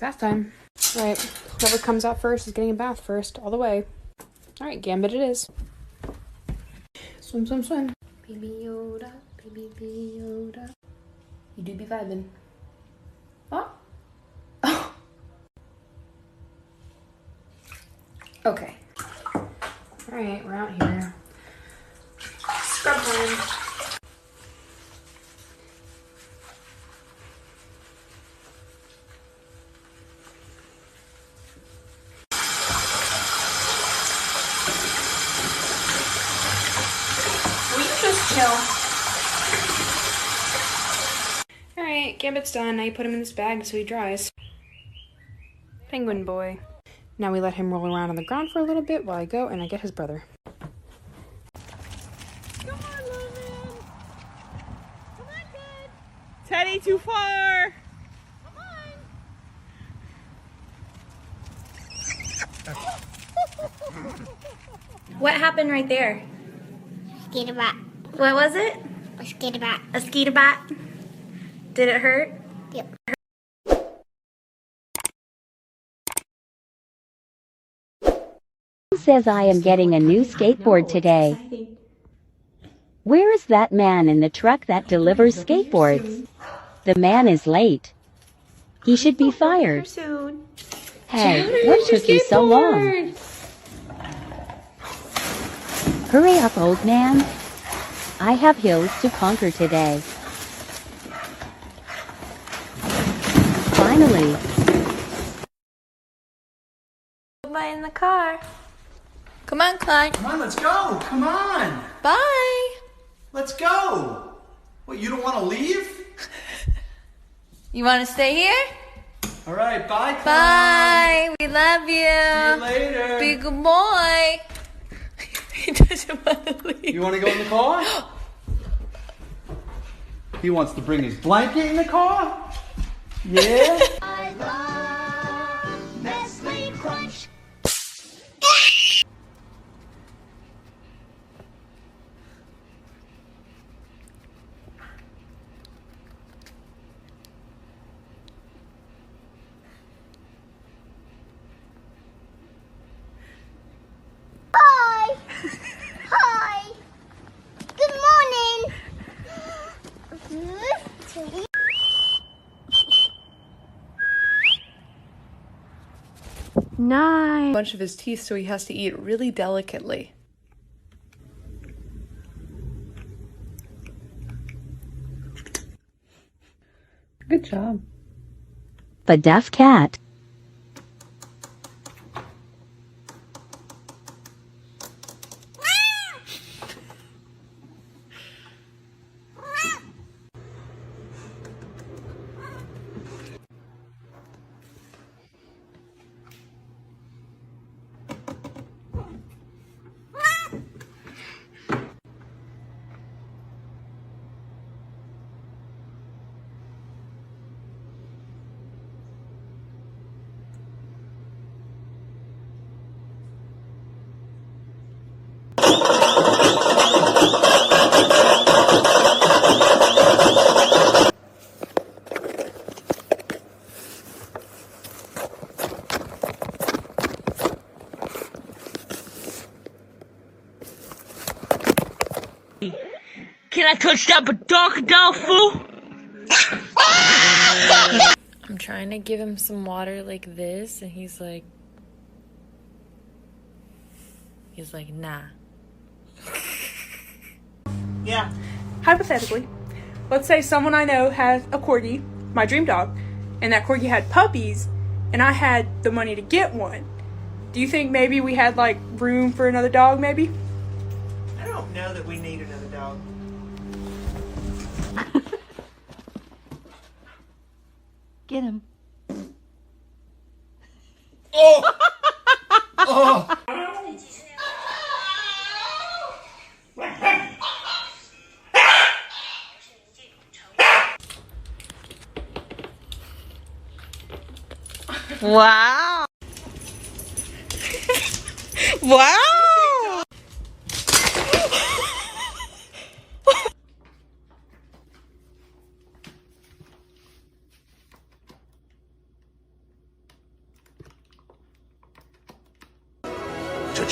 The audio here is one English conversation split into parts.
bath time. All right, whoever comes out first is getting a bath first, all the way. All right, Gambit it is. Swim, swim, swim. Baby Yoda, baby Yoda. You do be vibing. Huh? Oh. Okay. All right, we're out here. Scrub time. Chill. Alright, Gambit's done. Now you put him in this bag so he dries. Penguin boy. Now we let him roll around on the ground for a little bit while I go and I get his brother. Come on, Logan! Come on, kid! Teddy, too far! Come on! What happened right there? Skater bat. What was it? A skater bat. A skeeter bat? Did it hurt? Yep. Says I am getting a new skateboard today. Where is that man in the truck that delivers skateboards? The man is late. He should be fired. Hey, what took you so long? Hurry up, old man. I have hills to conquer today. Finally. Bye in the car. Come on, Clyde. Come on, let's go. Come on. Bye. Let's go. What, you don't want to leave? You want to stay here? All right, bye, Clyde. Bye. We love you. See you later. Be a good boy. He doesn't want to leave. You want to go in the car? He wants to bring his blanket in the car? Yeah? I love Nestle Crunch. Hi. Hi. Good morning. Nice. A bunch of his teeth, so he has to eat really delicately. Good job. The deaf cat. Can I touch that dog now, fool? I'm trying to give him some water like this, and he's like, nah. Yeah. Hypothetically, let's say someone I know has a corgi, my dream dog, and that corgi had puppies, and I had the money to get one. Do you think maybe we had, like, room for another dog, maybe? I don't know that we need another dog. Get him. Oh! Oh! Wow. Wow.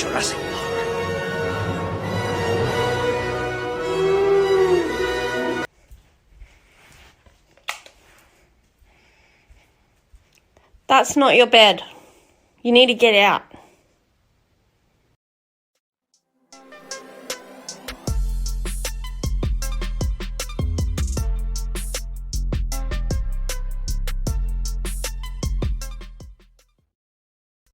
Jurassic Park. That's not your bed. You need to get out.